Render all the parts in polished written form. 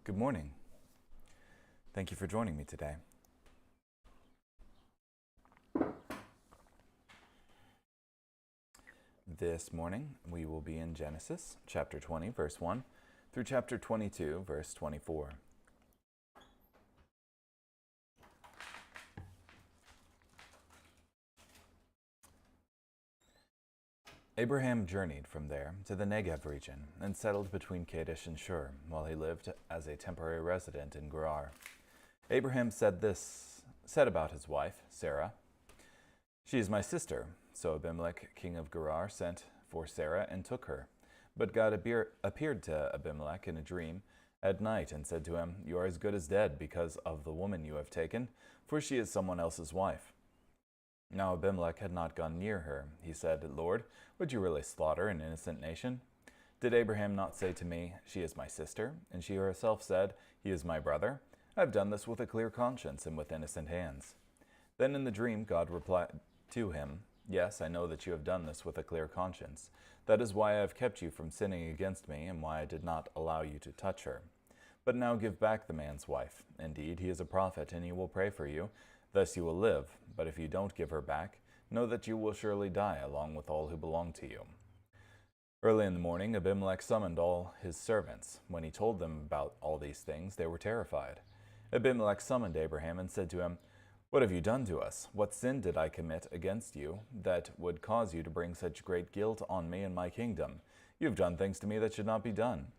Good morning. Thank you for joining me today. This morning we will be in Genesis chapter 20, verse 1 through chapter 22, verse 24. Abraham journeyed from there to the Negev region and settled between Kadesh and Shur while he lived as a temporary resident in Gerar. Abraham said about his wife, Sarah, "She is my sister." So Abimelech, king of Gerar, sent for Sarah and took her. But God appeared to Abimelech in a dream at night and said to him, "You are as good as dead because of the woman you have taken, for she is someone else's wife." Now Abimelech had not gone near her. He said, "Lord, would you really slaughter an innocent nation? Did Abraham not say to me, 'She is my sister,' and she herself said, 'He is my brother'? I have done this with a clear conscience and with innocent hands." Then in the dream God replied to him, "Yes, I know that you have done this with a clear conscience. That is why I have kept you from sinning against me and why I did not allow you to touch her. But now give back the man's wife. Indeed, he is a prophet, and he will pray for you. Thus you will live. But if you don't give her back, know that you will surely die along with all who belong to you." Early in the morning, Abimelech summoned all his servants. When he told them about all these things, they were terrified. Abimelech summoned Abraham and said to him, "What have you done to us? What sin did I commit against you that would cause you to bring such great guilt on me and my kingdom? You have done things to me that should not be done."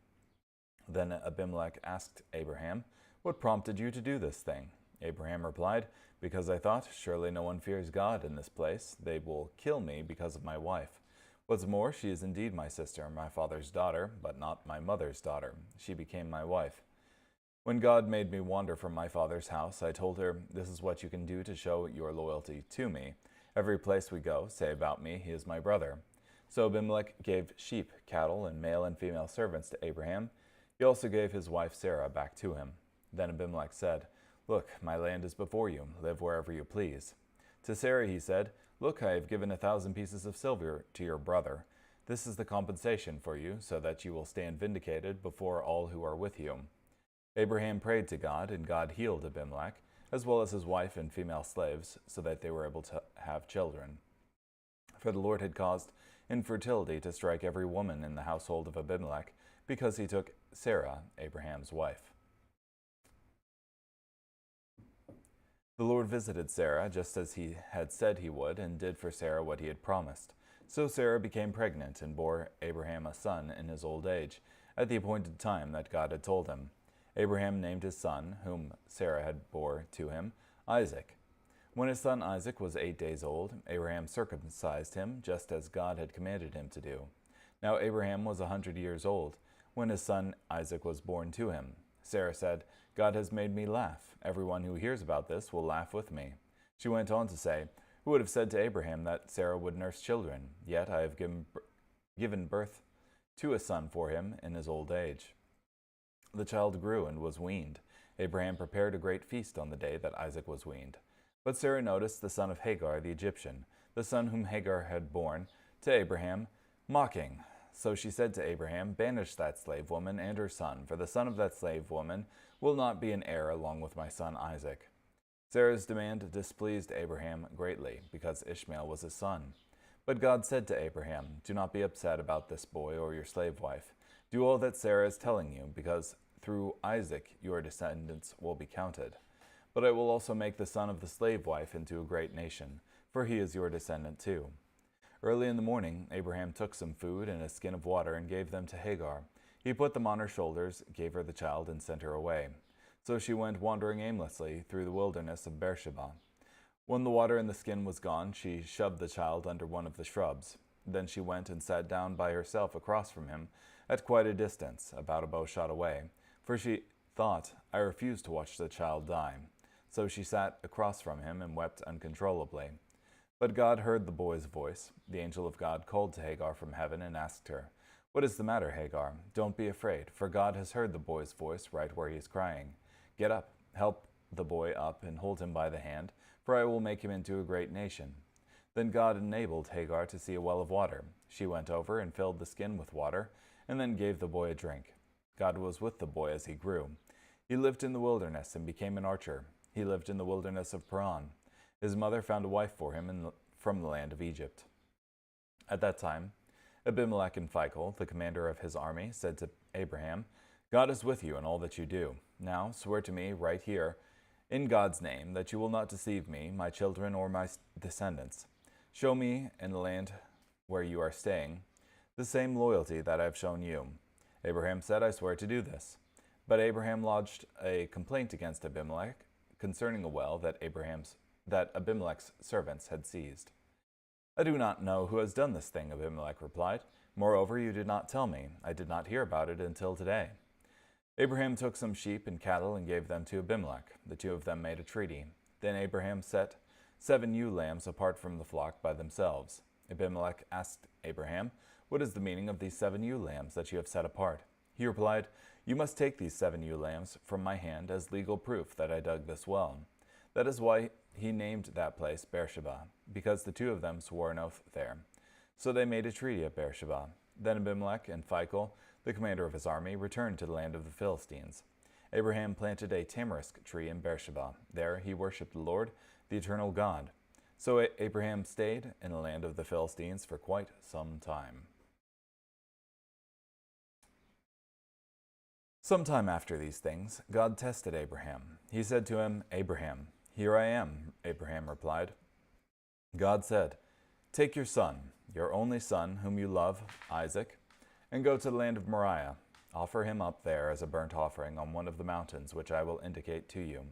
Then Abimelech asked Abraham, "What prompted you to do this thing?" Abraham replied, "Because I thought, surely no one fears God in this place. They will kill me because of my wife. What's more, she is indeed my sister, my father's daughter, but not my mother's daughter. She became my wife. When God made me wander from my father's house, I told her, 'This is what you can do to show your loyalty to me. Every place we go, say about me, he is my brother.' So Abimelech gave sheep, cattle, and male and female servants to Abraham. He also gave his wife Sarah back to him. Then Abimelech said, 'Look, my land is before you. Live wherever you please.' To Sarah he said, 'Look, I have given 1,000 pieces of silver to your brother. This is the compensation for you, so that you will stand vindicated before all who are with you.' Abraham prayed to God, and God healed Abimelech, as well as his wife and female slaves, so that they were able to have children. For the Lord had caused infertility to strike every woman in the household of Abimelech, because he took Sarah, Abraham's wife. The Lord visited Sarah, just as he had said he would, and did for Sarah what he had promised. So Sarah became pregnant and bore Abraham a son in his old age, at the appointed time that God had told him. Abraham named his son, whom Sarah had bore to him, Isaac. When his son Isaac was 8 days old, Abraham circumcised him, just as God had commanded him to do. Now Abraham was 100 years old, when his son Isaac was born to him. Sarah said, "God has made me laugh. Everyone who hears about this will laugh with me." She went on to say, "Who would have said to Abraham that Sarah would nurse children? Yet I have given birth to a son for him in his old age." The child grew and was weaned. Abraham prepared a great feast on the day that Isaac was weaned. But Sarah noticed the son of Hagar the Egyptian, the son whom Hagar had borne to Abraham, mocking. So she said to Abraham, "Banish that slave woman and her son, for the son of that slave woman will not be an heir along with my son Isaac." Sarah's demand displeased Abraham greatly, because Ishmael was his son. But God said to Abraham, "Do not be upset about this boy or your slave wife. Do all that Sarah is telling you, because through Isaac your descendants will be counted. But I will also make the son of the slave wife into a great nation, for he is your descendant too." Early in the morning, Abraham took some food and a skin of water and gave them to Hagar. He put them on her shoulders, gave her the child, and sent her away. So she went wandering aimlessly through the wilderness of Beersheba. When the water in the skin was gone, she shoved the child under one of the shrubs. Then she went and sat down by herself across from him, at quite a distance, about a bowshot away, for she thought, "I refuse to watch the child die." So she sat across from him and wept uncontrollably. But God heard the boy's voice. The angel of God called to Hagar from heaven and asked her, "What is the matter, Hagar? Don't be afraid, for God has heard the boy's voice right where he is crying. Get up, help the boy up, and hold him by the hand, for I will make him into a great nation." Then God enabled Hagar to see a well of water. She went over and filled the skin with water, and then gave the boy a drink. God was with the boy as he grew. He lived in the wilderness and became an archer. He lived in the wilderness of Paran. His mother found a wife for him from the land of Egypt. At that time, Abimelech and Phicol, the commander of his army, said to Abraham, God is with you in all that you do. Now swear to me right here, in God's name, that you will not deceive me, my children, or my descendants. Show me in the land where you are staying the same loyalty that I have shown you. Abraham said, I swear to do this. But Abraham lodged a complaint against Abimelech concerning a well that Abimelech's servants had seized. I do not know who has done this thing, Abimelech replied. Moreover, you did not tell me. I did not hear about it until today. Abraham took some sheep and cattle and gave them to Abimelech. The two of them made a treaty. Then Abraham set 7 ewe lambs apart from the flock by themselves. Abimelech asked Abraham, What is the meaning of these 7 ewe lambs that you have set apart? He replied, You must take these 7 ewe lambs from my hand as legal proof that I dug this well. That is why he named that place Beersheba, because the two of them swore an oath there. So they made a treaty at Beersheba. Then Abimelech and Phicol, the commander of his army, returned to the land of the Philistines. Abraham planted a tamarisk tree in Beersheba. There he worshipped the Lord, the eternal God. So Abraham stayed in the land of the Philistines for quite some time. Sometime after these things, God tested Abraham. He said to him, Abraham. Here I am, Abraham replied. God said, Take your son, your only son, whom you love, Isaac, and go to the land of Moriah. Offer him up there as a burnt offering on one of the mountains which I will indicate to you.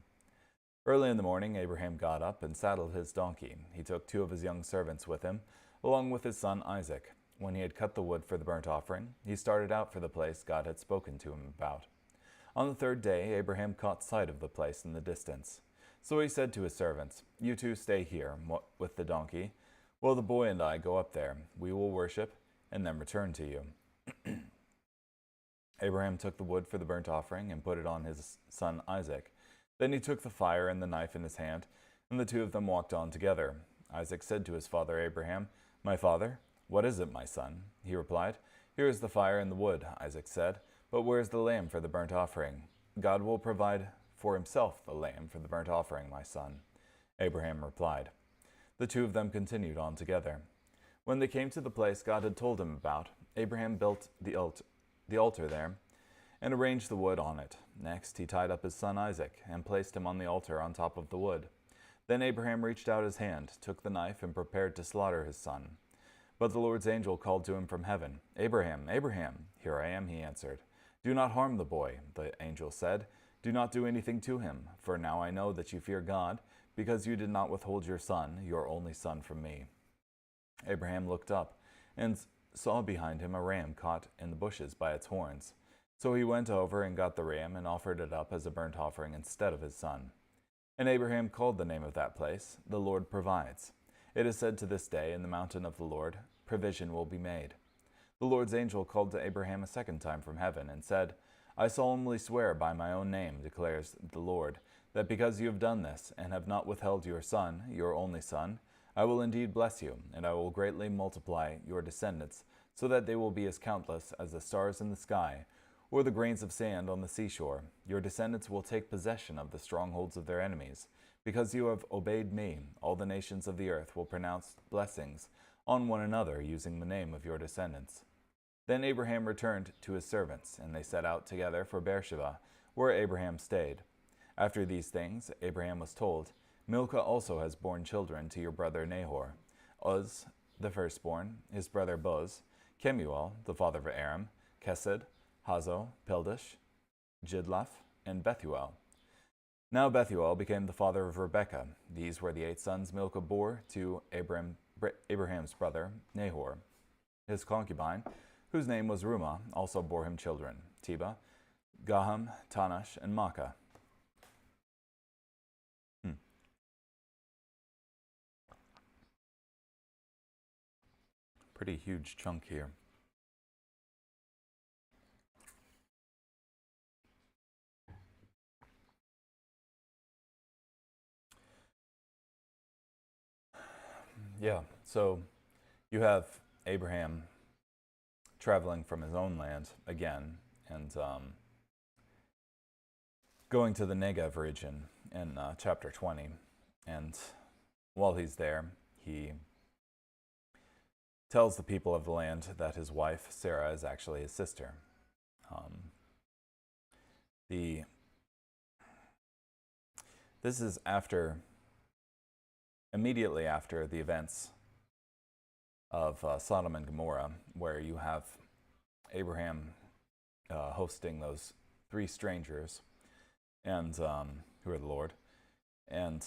Early in the morning, Abraham got up and saddled his donkey. He took 2 of his young servants with him, along with his son Isaac. When he had cut the wood for the burnt offering, he started out for the place God had spoken to him about. On the 3rd day, Abraham caught sight of the place in the distance. So he said to his servants, You two stay here with the donkey, while the boy and I go up there. We will worship and then return to you. Abraham took the wood for the burnt offering and put it on his son Isaac. Then he took the fire and the knife in his hand, and the two of them walked on together. Isaac said to his father Abraham, My father, what is it, my son? He replied, Here is the fire and the wood, Isaac said, but where is the lamb for the burnt offering? God will provide for himself the lamb for the burnt offering, my son. Abraham replied. The two of them continued on together. When they came to the place God had told him about, Abraham built the altar there and arranged the wood on it. Next, he tied up his son Isaac and placed him on the altar on top of the wood. Then Abraham reached out his hand, took the knife, and prepared to slaughter his son. But the Lord's angel called to him from heaven, Abraham, Abraham. Here I am, he answered. Do not harm the boy, the angel said. Do not do anything to him, for now I know that you fear God, because you did not withhold your son, your only son, from me. Abraham looked up and saw behind him a ram caught in the bushes by its horns. So he went over and got the ram and offered it up as a burnt offering instead of his son. And Abraham called the name of that place, The Lord Provides. It is said to this day, In the mountain of the Lord, provision will be made. The Lord's angel called to Abraham a second time from heaven and said, I solemnly swear by my own name, declares the Lord, that because you have done this and have not withheld your son, your only son, I will indeed bless you, and I will greatly multiply your descendants, so that they will be as countless as the stars in the sky, or the grains of sand on the seashore. Your descendants will take possession of the strongholds of their enemies. Because you have obeyed me, all the nations of the earth will pronounce blessings on one another using the name of your descendants. Then Abraham returned to his servants, and they set out together for Beersheba, where Abraham stayed. After these things, Abraham was told, Milcah also has borne children to your brother Nahor, Uz, the firstborn, his brother Buz, Kemuel, the father of Aram, Kesed, Hazo, Pildash, Jidlaph, and Bethuel. Now Bethuel became the father of Rebekah. These were the 8 sons Milcah bore to Abraham's brother Nahor. His concubine, whose name was Rumah, also bore him children, Teba, Gaham, Tanash, and Makkah. Pretty huge chunk here. Yeah, so you have Abraham traveling from his own land again, and going to the Negev region in chapter 20. And while he's there, he tells the people of the land that his wife, Sarah, is actually his sister. This is immediately after the events of Sodom and Gomorrah, where you have Abraham hosting those 3 strangers, and who are the Lord, and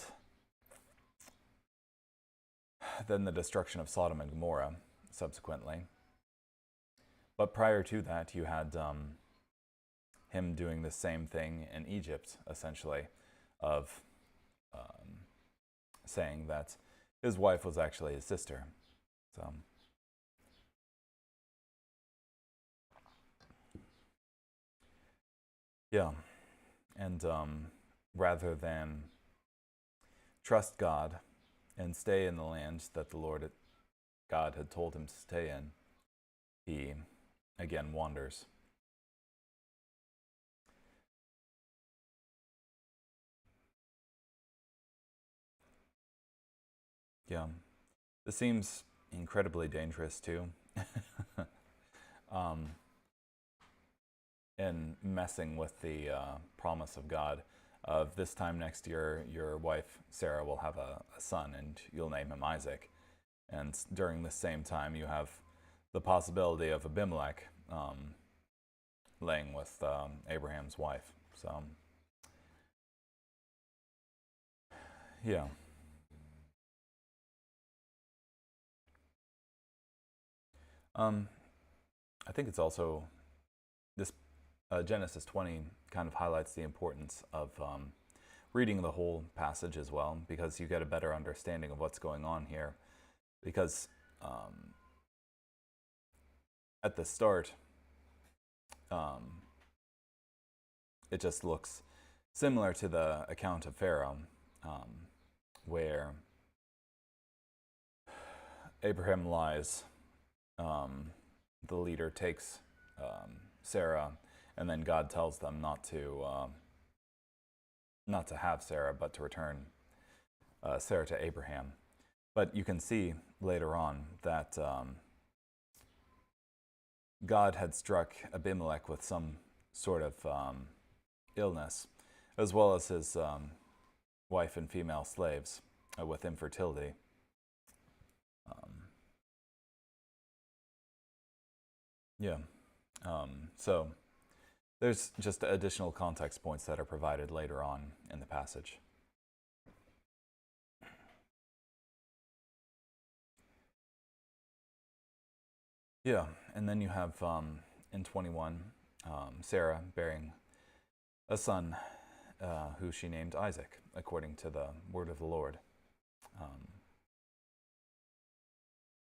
then the destruction of Sodom and Gomorrah subsequently. But prior to that, you had him doing the same thing in Egypt, essentially, of saying that his wife was actually his sister. So, yeah, and rather than trust God and stay in the land that the Lord God had told him to stay in, he again wanders. Yeah, this seems incredibly dangerous too. And messing with the promise of God of this time next year, your wife Sarah will have a son and you'll name him Isaac. And during the same time, you have the possibility of Abimelech laying with Abraham's wife. So, yeah. I think it's also this Genesis 20 kind of highlights the importance of reading the whole passage as well, because you get a better understanding of what's going on here. Because at the start, it just looks similar to the account of Pharaoh, where Abraham lies. The leader takes Sarah, and then God tells them not to have Sarah, but to return Sarah to Abraham. But you can see later on that God had struck Abimelech with some sort of illness, as well as his wife and female slaves with infertility. So there's just additional context points that are provided later on in the passage. Yeah, and then you have in 21, Sarah bearing a son who she named Isaac, according to the word of the Lord.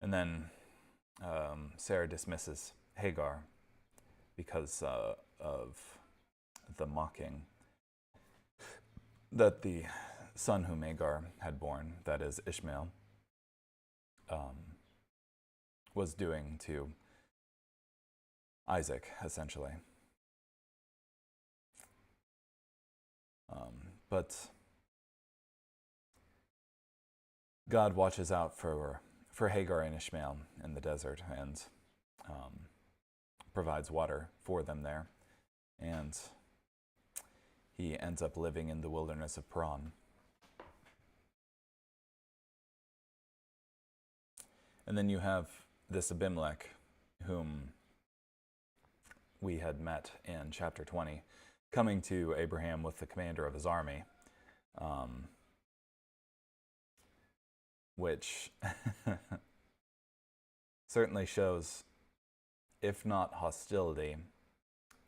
And then Sarah dismisses Hagar because of the mocking that the son whom Hagar had born, that is Ishmael, was doing to Isaac, essentially. But God watches out for Hagar and Ishmael in the desert and provides water for them there. And he ends up living in the wilderness of Paran. And then you have this Abimelech, whom we had met in chapter 20, coming to Abraham with the commander of his army, which certainly shows, if not hostility,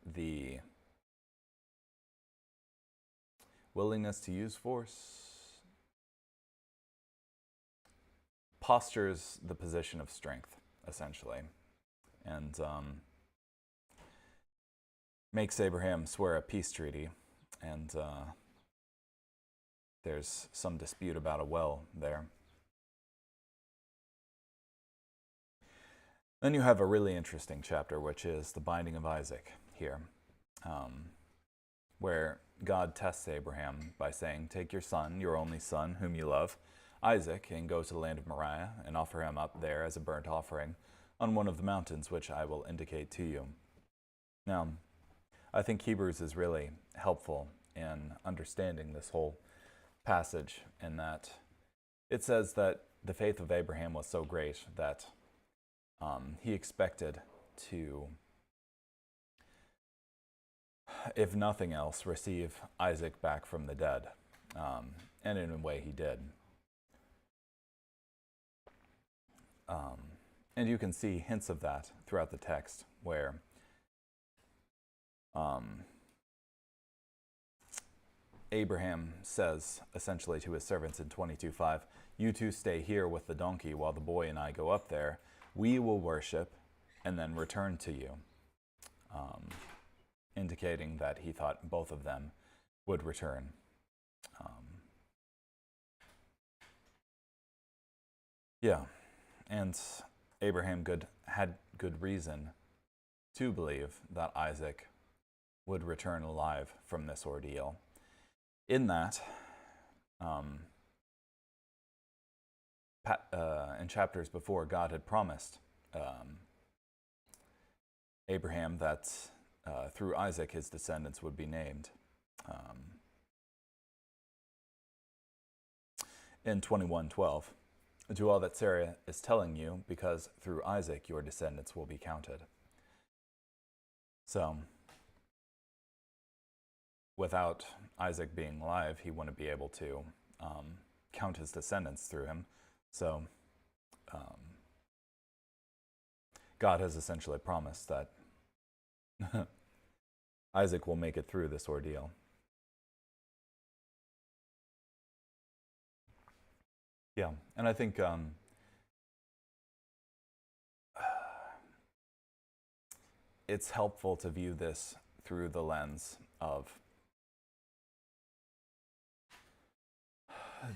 the willingness to use force, postures the position of strength, essentially, and makes Abraham swear a peace treaty, and there's some dispute about a well there. Then you have a really interesting chapter, which is the binding of Isaac here, where God tests Abraham by saying, "Take your son, your only son, whom you love, Isaac, and go to the land of Moriah and offer him up there as a burnt offering on one of the mountains which I will indicate to you." Now, I think Hebrews is really helpful in understanding this whole passage, in that it says that the faith of Abraham was so great that he expected to, if nothing else, receive Isaac back from the dead. And in a way he did. And you can see hints of that throughout the text, where Abraham says essentially to his servants in 22:5, "You two stay here with the donkey while the boy and I go up there. We will worship and then return to you," indicating that he thought both of them would return. And Abraham had good reason to believe that Isaac would return alive from this ordeal, in that in chapters before, God had promised Abraham that through Isaac his descendants would be named. In 21:12, "Do all that Sarah is telling you, because through Isaac your descendants will be counted." So, without Isaac being alive, he wouldn't be able to count his descendants through him. So, God has essentially promised that Isaac will make it through this ordeal. Yeah, and I think it's helpful to view this through the lens of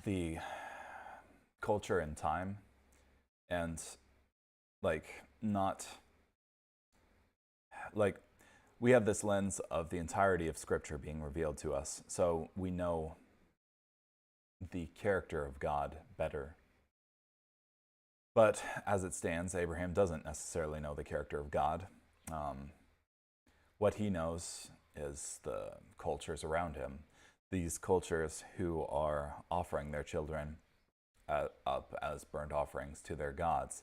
the culture and time, and we have this lens of the entirety of Scripture being revealed to us, so we know the character of God better. But as it stands, Abraham doesn't necessarily know the character of God. What he knows is the cultures around him, these cultures who are offering their children up as burnt offerings to their gods,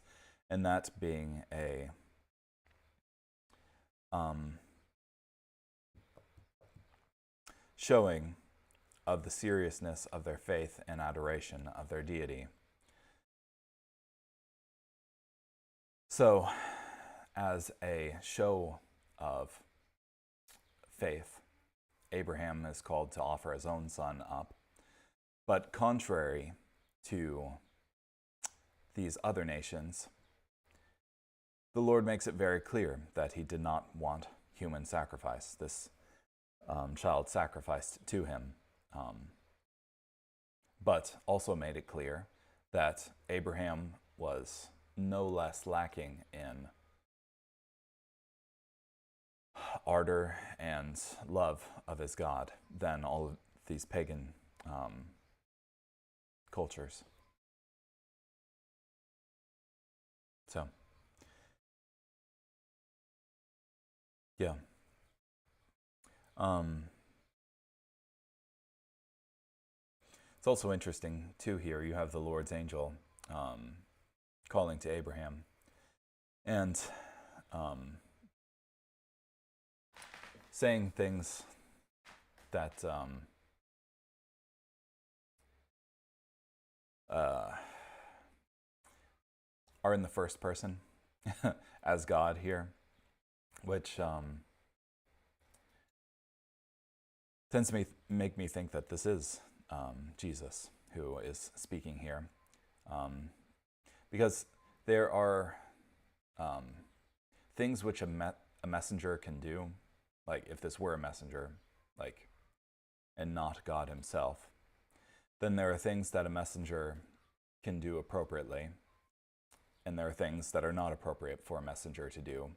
and that being a showing of the seriousness of their faith and adoration of their deity. So, as a show of faith, Abraham is called to offer his own son up. But contrary to these other nations, the Lord makes it very clear that he did not want human sacrifice, this child sacrificed to him, but also made it clear that Abraham was no less lacking in ardor and love of his God than all of these pagan cultures. So, yeah. It's also interesting, too, here you have the Lord's angel calling to Abraham, and saying things that are in the first person as God here, which tends to make me think that this is Jesus who is speaking here, because there are things which a messenger can do, like if this were a messenger, and not God himself, then there are things that a messenger can do appropriately, and there are things that are not appropriate for a messenger to do.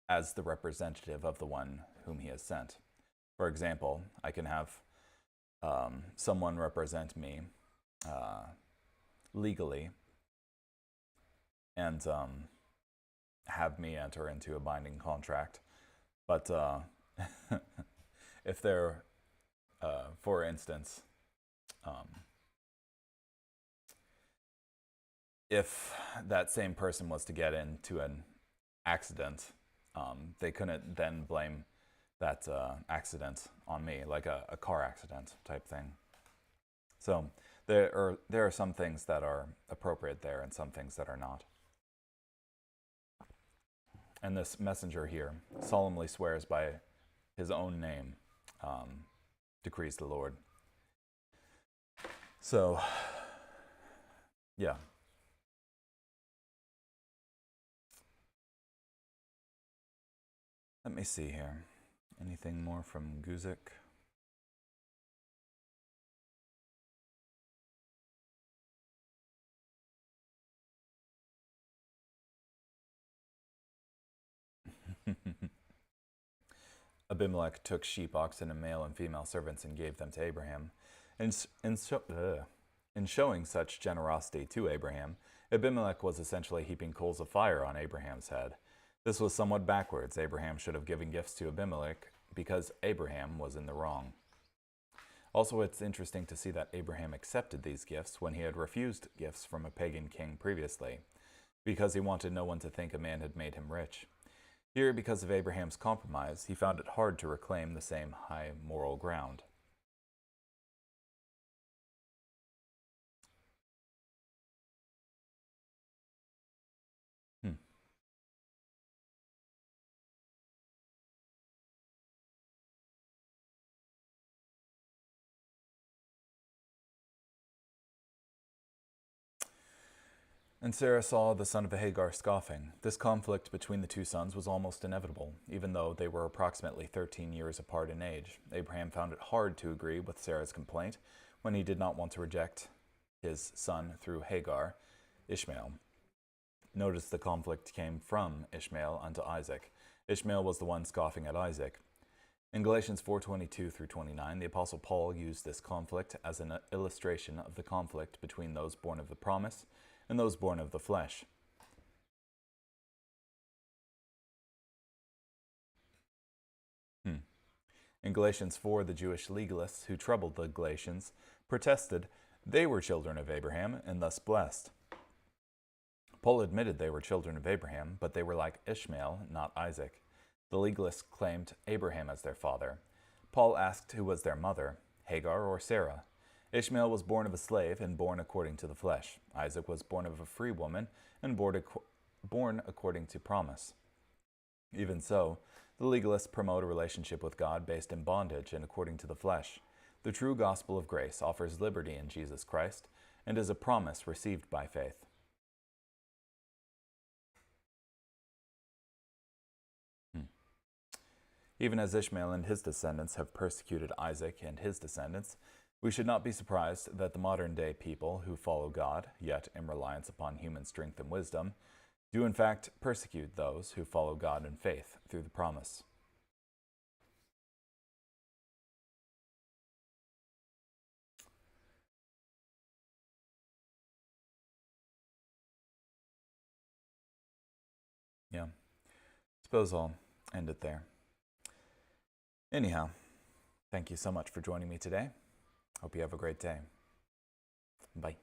as the representative of the one whom he has sent. For example, I can have someone represent me legally and have me enter into a binding contract. But if they're, for instance, if that same person was to get into an accident, they couldn't then blame that accident on me, like a car accident type thing. So there are some things that are appropriate there and some things that are not. And this messenger here solemnly swears by his own name, decrees the Lord. So, yeah. Let me see here. Anything more from Guzik? Abimelech took sheep, oxen, and male and female servants and gave them to Abraham. In showing such generosity to Abraham, Abimelech was essentially heaping coals of fire on Abraham's head. This was somewhat backwards. Abraham should have given gifts to Abimelech because Abraham was in the wrong. Also, it's interesting to see that Abraham accepted these gifts when he had refused gifts from a pagan king previously, because he wanted no one to think a man had made him rich. Here, because of Abraham's compromise, he found it hard to reclaim the same high moral ground. And Sarah saw the son of Hagar scoffing. This conflict between the two sons was almost inevitable, even though they were approximately 13 years apart in age. Abraham found it hard to agree with Sarah's complaint when he did not want to reject his son through Hagar, Ishmael. Notice the conflict came from Ishmael unto Isaac. Ishmael was the one scoffing at Isaac. In Galatians 4:22 through 29, the Apostle Paul used this conflict as an illustration of the conflict between those born of the promise and those born of the flesh. In Galatians 4, the Jewish legalists who troubled the Galatians protested they were children of Abraham and thus blessed. Paul admitted they were children of Abraham, but they were like Ishmael, not Isaac. The legalists claimed Abraham as their father. Paul asked who was their mother, Hagar or Sarah. Ishmael was born of a slave and born according to the flesh. Isaac was born of a free woman and born according to promise. Even so, the legalists promote a relationship with God based in bondage and according to the flesh. The true gospel of grace offers liberty in Jesus Christ and is a promise received by faith. Even as Ishmael and his descendants have persecuted Isaac and his descendants, we should not be surprised that the modern-day people who follow God, yet in reliance upon human strength and wisdom, do in fact persecute those who follow God in faith through the promise. Yeah, suppose I'll end it there. Anyhow, thank you so much for joining me today. Hope you have a great day. Bye.